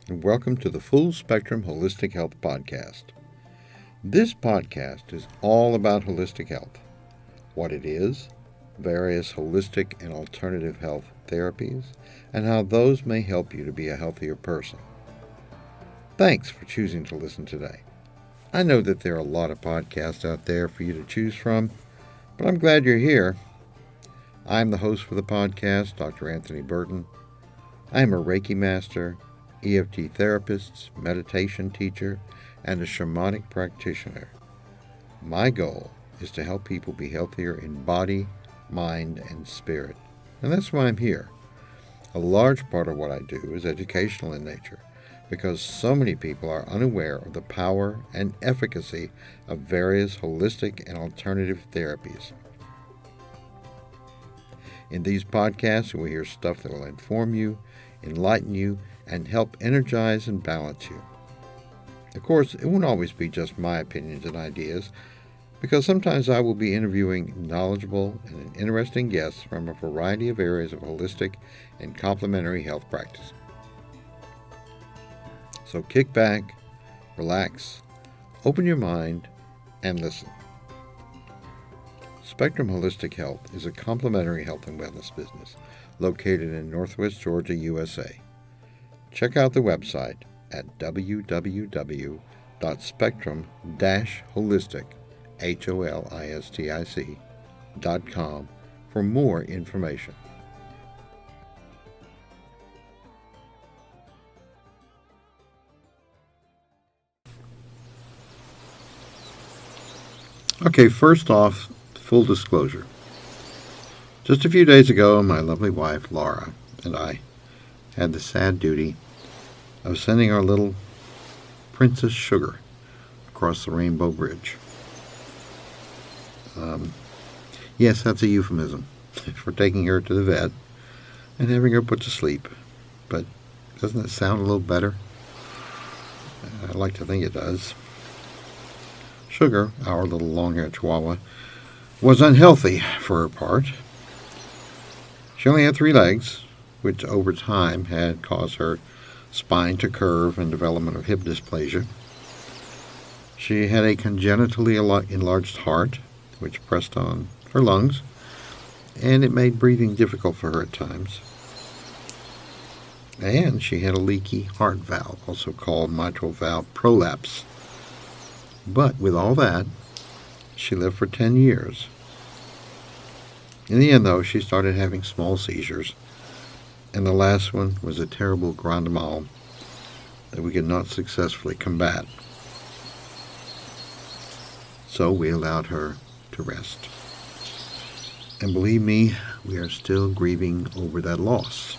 and welcome to the Full Spectrum Holistic Health Podcast. This podcast is all about holistic health, what it is, various holistic and alternative health therapies, and how those may help you to be a healthier person. Thanks for choosing to listen today. I know that there are a lot of podcasts out there for you to choose from, but I'm glad you're here. I'm the host for the podcast, Dr. Anthony Burton. I am a Reiki master, EFT therapist, meditation teacher, and a shamanic practitioner. My goal is to help people be healthier in body, mind, and spirit. And that's why I'm here. A large part of what I do is educational in nature, because so many people are unaware of the power and efficacy of various holistic and alternative therapies. In these podcasts, you will hear stuff that will inform you, enlighten you, and help energize and balance you. Of course, it won't always be just my opinions and ideas, because sometimes I will be interviewing knowledgeable and interesting guests from a variety of areas of holistic and complementary health practice. So kick back, relax, open your mind, and listen. Spectrum Holistic Health is a complementary health and wellness business located in Northwest Georgia, USA. Check out the website at www.spectrum-holistic.com for more information. Okay, first off, full disclosure. Just a few days ago, my lovely wife, Laura, and I had the sad duty of sending our little Princess Sugar across the Rainbow Bridge. Yes, that's a euphemism for taking her to the vet and having her put to sleep. But doesn't it sound a little better? I like to think it does. Sugar, our little long-haired chihuahua, was unhealthy for her part. She only had 3 legs, which over time had caused her spine to curve and development of hip dysplasia. She had a congenitally enlarged heart, which pressed on her lungs, and it made breathing difficult for her at times. And she had a leaky heart valve, also called mitral valve prolapse. But with all that, she lived for 10 years. In the end, though, she started having small seizures, and the last one was a terrible grand mal that we could not successfully combat. So we allowed her to rest. And believe me, we are still grieving over that loss.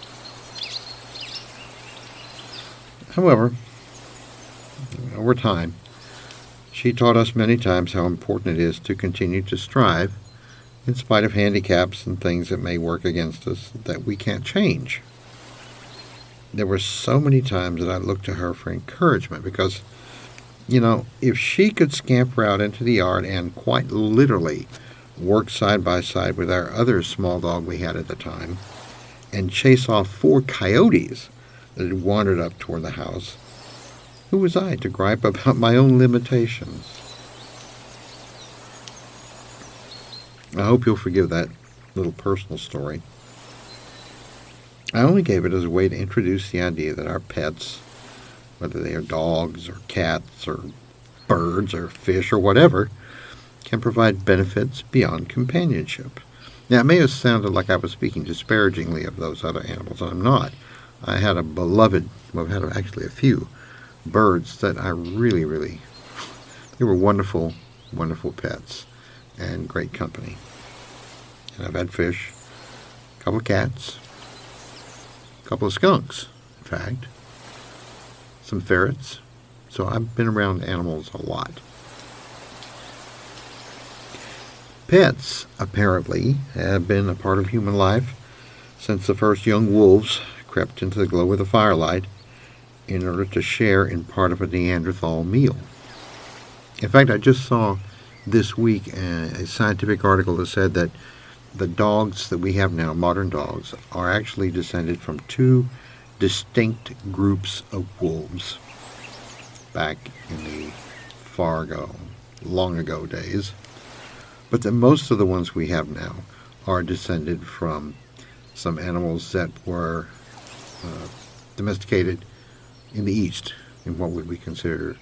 However, over time, she taught us many times how important it is to continue to strive in spite of handicaps and things that may work against us that we can't change. There were so many times that I looked to her for encouragement because, if she could scamper out into the yard and quite literally work side by side with our other small dog we had at the time and chase off 4 coyotes that had wandered up toward the house, who was I to gripe about my own limitations? I hope you'll forgive that little personal story. I only gave it as a way to introduce the idea that our pets, whether they are dogs or cats or birds or fish or whatever, can provide benefits beyond companionship. Now, it may have sounded like I was speaking disparagingly of those other animals, and I'm not. I had I've had actually a few birds that I really, they were wonderful, wonderful pets and great company. And I've had fish, a couple of cats, a couple of skunks, in fact, some ferrets. So I've been around animals a lot. Pets, apparently, have been a part of human life since the first young wolves crept into the glow of the firelight in order to share in part of a Neanderthal meal. In fact, I just saw this week a scientific article that said that the dogs that we have now, modern dogs, are actually descended from 2 distinct groups of wolves back in the long ago days, but that most of the ones we have now are descended from some animals that were domesticated in the East, in what would we consider,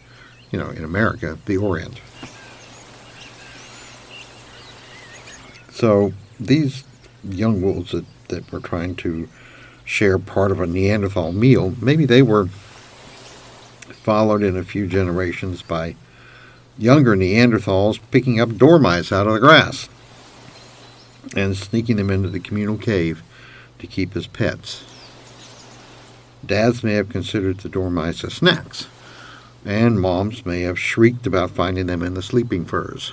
in America, the Orient. So these young wolves that were trying to share part of a Neanderthal meal, maybe they were followed in a few generations by younger Neanderthals picking up dormice out of the grass and sneaking them into the communal cave to keep as pets. Dads may have considered the dormice as snacks, and moms may have shrieked about finding them in the sleeping furs.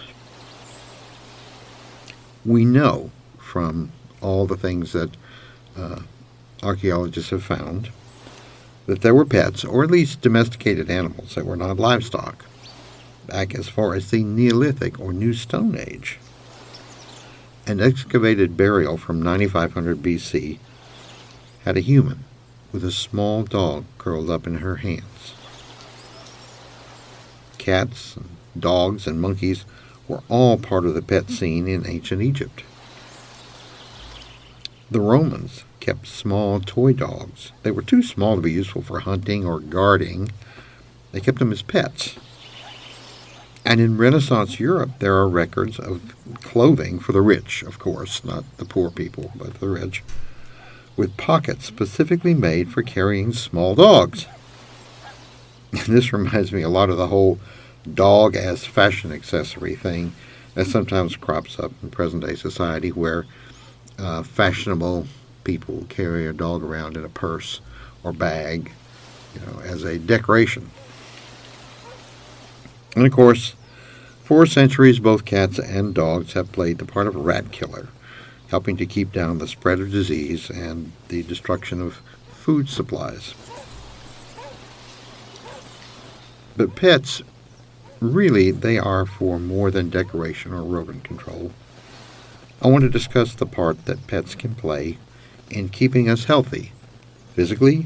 We know from all the things that archaeologists have found that there were pets, or at least domesticated animals that were not livestock, back as far as the Neolithic or New Stone Age. An excavated burial from 9500 BC had a human with a small dog curled up in her hands. Cats, and dogs, and monkeys were all part of the pet scene in ancient Egypt. The Romans kept small toy dogs. They were too small to be useful for hunting or guarding. They kept them as pets. And in Renaissance Europe, there are records of clothing for the rich, of course, not the poor people, but the rich, with pockets specifically made for carrying small dogs. And this reminds me a lot of the whole dog as fashion accessory thing that sometimes crops up in present-day society, where fashionable people carry a dog around in a purse or bag, as a decoration. And of course, for centuries, both cats and dogs have played the part of rat killer, helping to keep down the spread of disease and the destruction of food supplies. But pets, really, they are for more than decoration or rodent control. I want to discuss the part that pets can play in keeping us healthy, physically,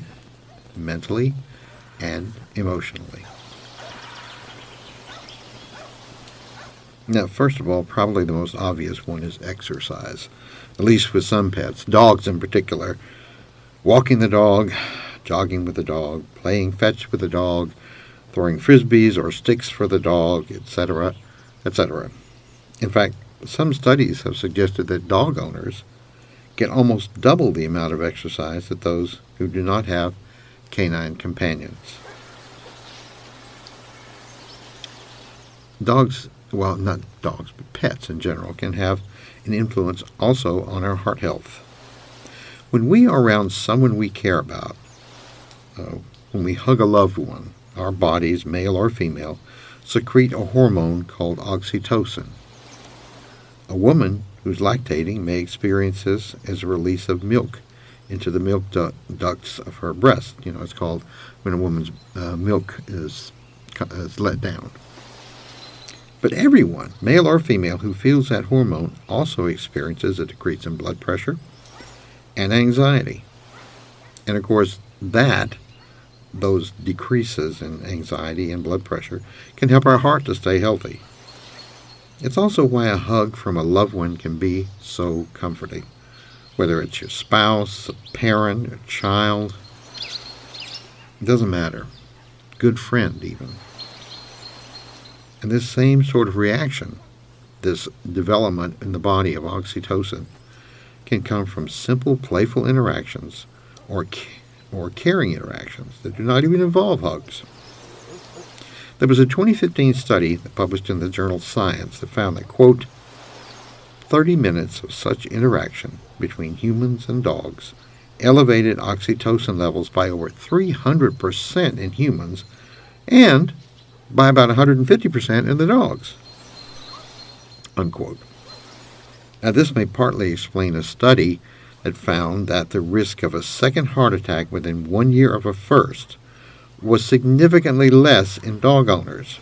mentally, and emotionally. Now, first of all, probably the most obvious one is exercise, at least with some pets, dogs in particular. Walking the dog, jogging with the dog, playing fetch with the dog, throwing frisbees or sticks for the dog, etc., etc. In fact, some studies have suggested that dog owners get almost double the amount of exercise that those who do not have canine companions. Dogs, well, not dogs, but pets in general, can have an influence also on our heart health. When we are around someone we care about, when we hug a loved one, our bodies, male or female, secrete a hormone called oxytocin. A woman who's lactating may experience this as a release of milk into the milk ducts of her breast. It's called when a woman's milk is let down. But everyone, male or female, who feels that hormone also experiences a decrease in blood pressure and anxiety. And of course, those decreases in anxiety and blood pressure can help our heart to stay healthy. It's also why a hug from a loved one can be so comforting, whether it's your spouse, a parent, a child. It doesn't matter. Good friend, even. And this same sort of reaction, this development in the body of oxytocin, can come from simple, playful interactions or caring interactions that do not even involve hugs. There was a 2015 study that published in the journal Science that found that, quote, 30 minutes of such interaction between humans and dogs elevated oxytocin levels by over 300% in humans and by about 150% in the dogs, unquote. Now, this may partly explain a study that found that the risk of a second heart attack within 1 year of a first was significantly less in dog owners.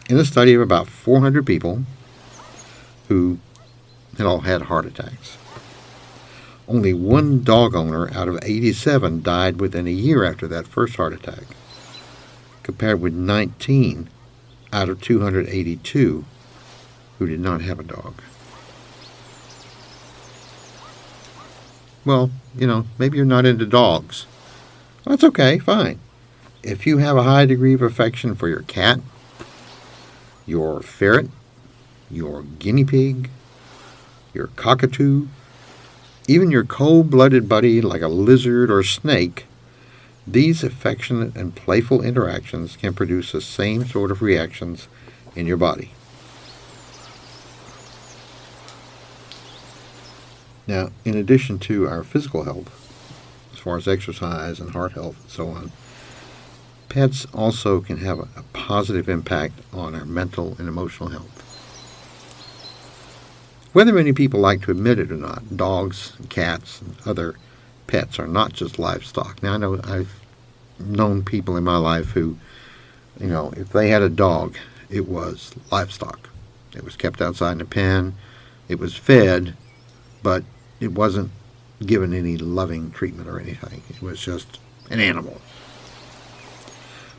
In a study of about 400 people who had all had heart attacks, Only one dog owner out of 87 died within a year after that first heart attack, compared with 19 out of 282 who did not have a dog. Well, maybe you're not into dogs. Well, that's okay, fine. If you have a high degree of affection for your cat, your ferret, your guinea pig, your cockatoo, even your cold-blooded buddy like a lizard or snake, these affectionate and playful interactions can produce the same sort of reactions in your body. Now, in addition to our physical health, as far as exercise and heart health and so on, pets also can have a positive impact on our mental and emotional health. Whether many people like to admit it or not, dogs and cats and other pets are not just livestock. Now, I know I've known people in my life who, if they had a dog, it was livestock. It was kept outside in a pen, it was fed, but it wasn't given any loving treatment or anything. It was just an animal.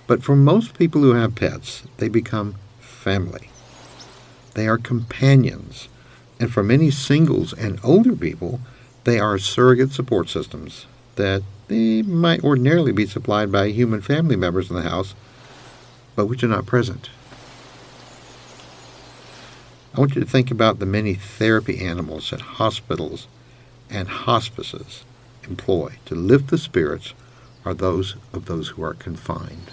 But for most people who have pets, they become family. They are companions. And for many singles and older people, they are surrogate support systems that they might ordinarily be supplied by human family members in the house, but which are not present. I want you to think about the many therapy animals that hospitals and hospices employ to lift the spirits of those who are confined.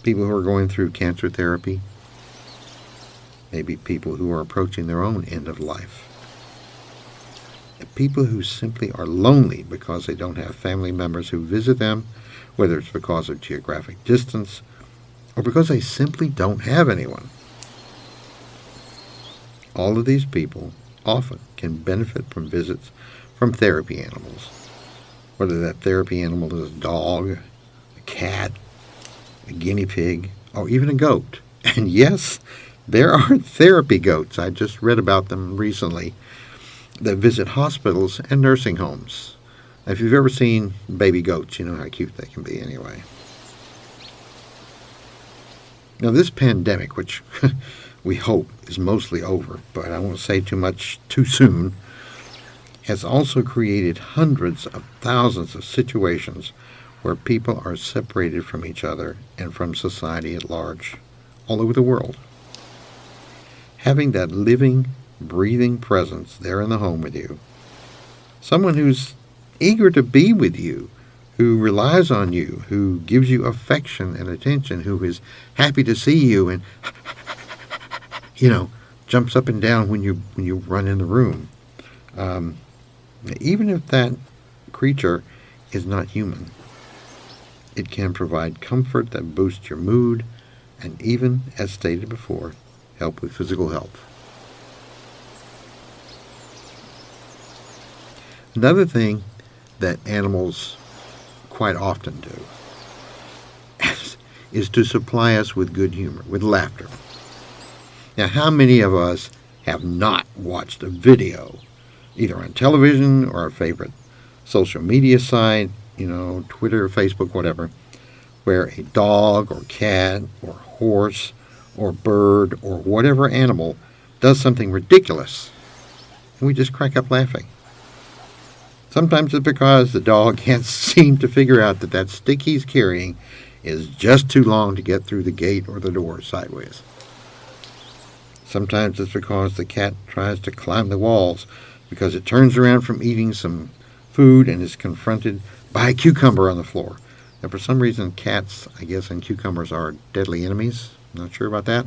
People who are going through cancer therapy, maybe people who are approaching their own end of life. And people who simply are lonely because they don't have family members who visit them, whether it's because of geographic distance or because they simply don't have anyone. All of these people often can benefit from visits from therapy animals, whether that therapy animal is a dog, a cat, a guinea pig, or even a goat. And yes, there are therapy goats. I just read about them recently that visit hospitals and nursing homes. If you've ever seen baby goats, you know how cute they can be anyway. Now, this pandemic, which we hope is mostly over, but I won't say too much too soon, has also created hundreds of thousands of situations where people are separated from each other and from society at large, all over the world. Having that living, breathing presence there in the home with you, someone who's eager to be with you, who relies on you, who gives you affection and attention, who is happy to see you and, jumps up and down when you run in the room. Even if that creature is not human, it can provide comfort that boosts your mood and even, as stated before, help with physical health. Another thing that animals quite often do is to supply us with good humor, with laughter. Now, how many of us have not watched a video, either on television or our favorite social media site, Twitter, Facebook, whatever, where a dog or cat or horse or bird or whatever animal does something ridiculous, and we just crack up laughing. Sometimes it's because the dog can't seem to figure out that stick he's carrying is just too long to get through the gate or the door sideways. Sometimes it's because the cat tries to climb the walls because it turns around from eating some food and is confronted by a cucumber on the floor. And for some reason, cats, I guess, and cucumbers are deadly enemies. I'm not sure about that.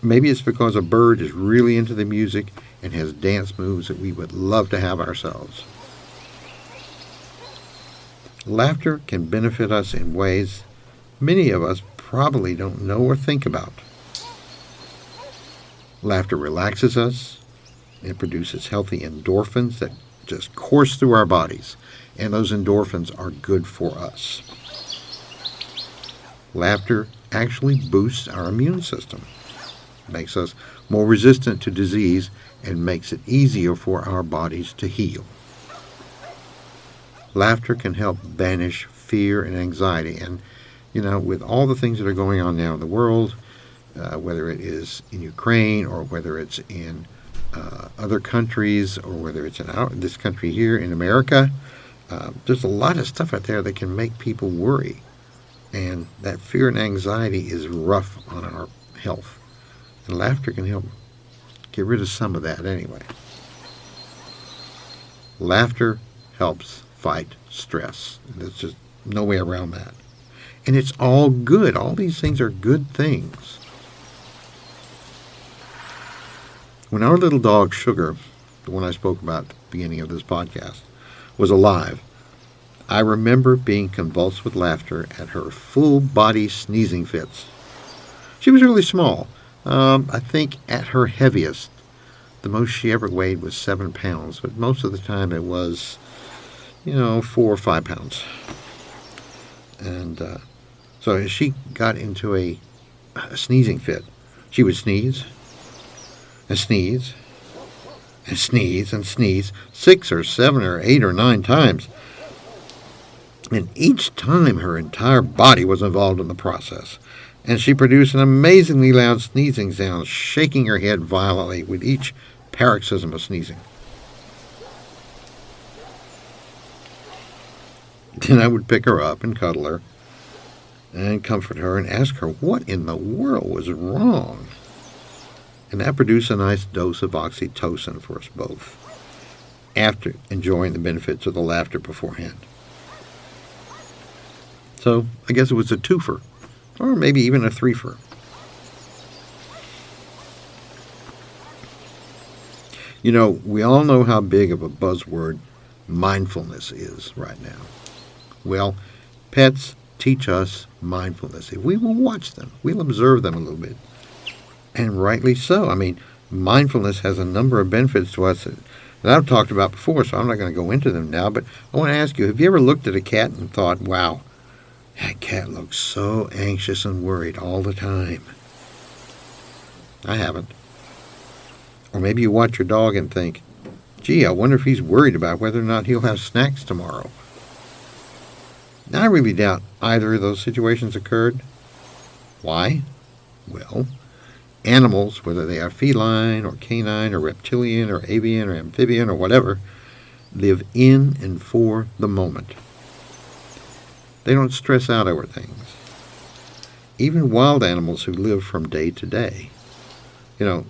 Maybe it's because a bird is really into the music and has dance moves that we would love to have ourselves. Laughter can benefit us in ways many of us probably don't know or think about. Laughter relaxes us. It produces healthy endorphins that just course through our bodies, and those endorphins are good for us. Laughter actually boosts our immune system. makes us more resistant to disease, and makes it easier for our bodies to heal. Laughter can help banish fear and anxiety. And, with all the things that are going on now in the world, whether it is in Ukraine or whether it's in other countries or whether it's in this country here in America, there's a lot of stuff out there that can make people worry. And that fear and anxiety is rough on our health. And laughter can help get rid of some of that anyway. Laughter helps fight stress. There's just no way around that. And it's all good. All these things are good things. When our little dog Sugar, the one I spoke about at the beginning of this podcast, was alive, I remember being convulsed with laughter at her full-body sneezing fits. She was really small. I think at her heaviest, the most she ever weighed was 7 pounds, but most of the time it was, 4 or 5 pounds. And so as she got into a sneezing fit, she would sneeze and sneeze and sneeze and sneeze 6 or 7 or 8 or 9 times. And each time her entire body was involved in the process. And she produced an amazingly loud sneezing sound, shaking her head violently with each paroxysm of sneezing. Then I would pick her up and cuddle her and comfort her and ask her what in the world was wrong. And that produced a nice dose of oxytocin for us both, after enjoying the benefits of the laughter beforehand. So I guess it was a twofer, or maybe even a threefer. We all know how big of a buzzword mindfulness is right now. Well, pets teach us mindfulness. If we will watch them, we'll observe them a little bit. And rightly so. I mean, mindfulness has a number of benefits to us that I've talked about before, so I'm not going to go into them now. But I want to ask you, have you ever looked at a cat and thought, wow, that cat looks so anxious and worried all the time? I haven't. Or maybe you watch your dog and think, gee, I wonder if he's worried about whether or not he'll have snacks tomorrow. Now, I really doubt either of those situations occurred. Why? Well, animals, whether they are feline or canine or reptilian or avian or amphibian or whatever, live in and for the moment. They don't stress out over things. Even wild animals who live from day to day.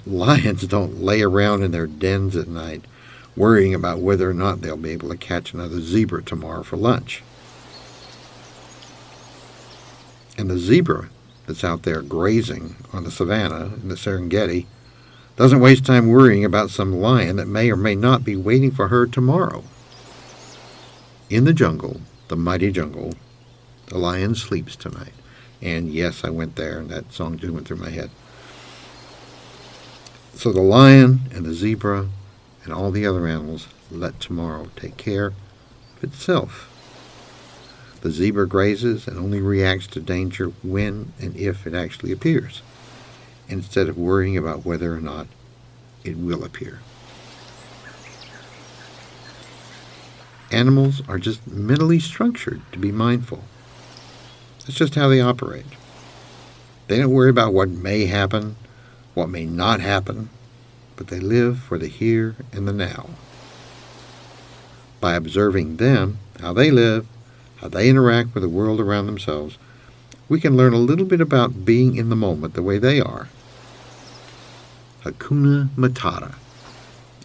Lions don't lay around in their dens at night worrying about whether or not they'll be able to catch another zebra tomorrow for lunch. And the zebra that's out there grazing on the savannah in the Serengeti doesn't waste time worrying about some lion that may or may not be waiting for her tomorrow. In the jungle, the mighty jungle, the lion sleeps tonight. And yes, I went there, and that song just went through my head. So the lion and the zebra and all the other animals let tomorrow take care of itself. The zebra grazes and only reacts to danger when and if it actually appears, instead of worrying about whether or not it will appear. Animals are just mentally structured to be mindful. That's just how they operate. They don't worry about what may happen, what may not happen, but they live for the here and the now. By observing them, how they live, how they interact with the world around themselves, we can learn a little bit about being in the moment the way they are. Hakuna Matata,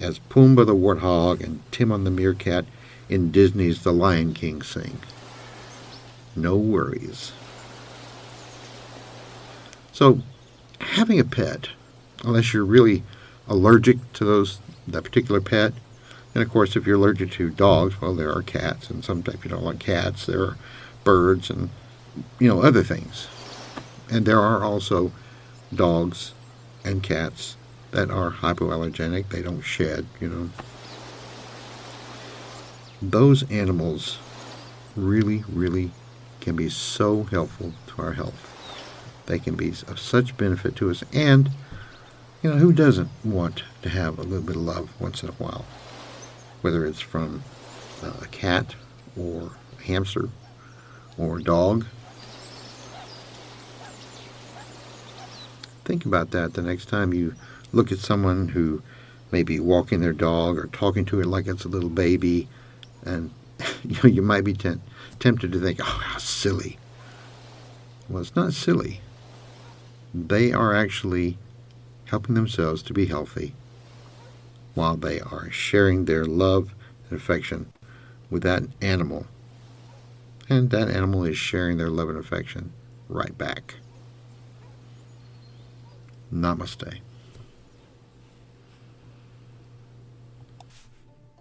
as Pumbaa the warthog and Timon the meerkat in Disney's The Lion King sing. No worries. So, having a pet, unless you're really allergic to that particular pet, and of course if you're allergic to dogs, well, there are cats, and sometimes you don't like cats, there are birds and, other things. And there are also dogs and cats that are hypoallergenic, they don't shed, Those animals really, really can be so helpful to our health. They can be of such benefit to us, and Who doesn't want to have a little bit of love once in a while? Whether it's from a cat or a hamster or a dog. Think about that the next time you look at someone who may be walking their dog or talking to it like it's a little baby, and you might be tempted to think, oh, how silly. Well, it's not silly. They are actually helping themselves to be healthy while they are sharing their love and affection with that animal. And that animal is sharing their love and affection right back. Namaste.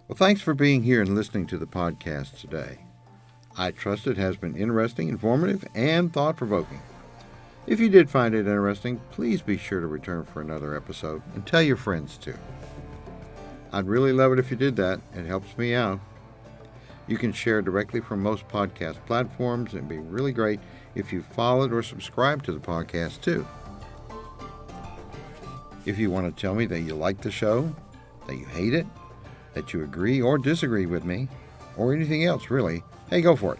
Well, thanks for being here and listening to the podcast today. I trust it has been interesting, informative, and thought-provoking. If you did find it interesting, please be sure to return for another episode and tell your friends too. I'd really love it if you did that. It helps me out. You can share directly from most podcast platforms, and it'd be really great if you followed or subscribed to the podcast too. If you want to tell me that you like the show, that you hate it, that you agree or disagree with me, or anything else really, hey, go for it.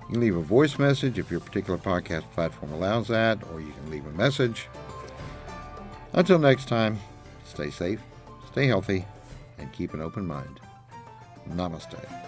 You can leave a voice message if your particular podcast platform allows that, or you can leave a message. Until next time, stay safe, stay healthy, and keep an open mind. Namaste.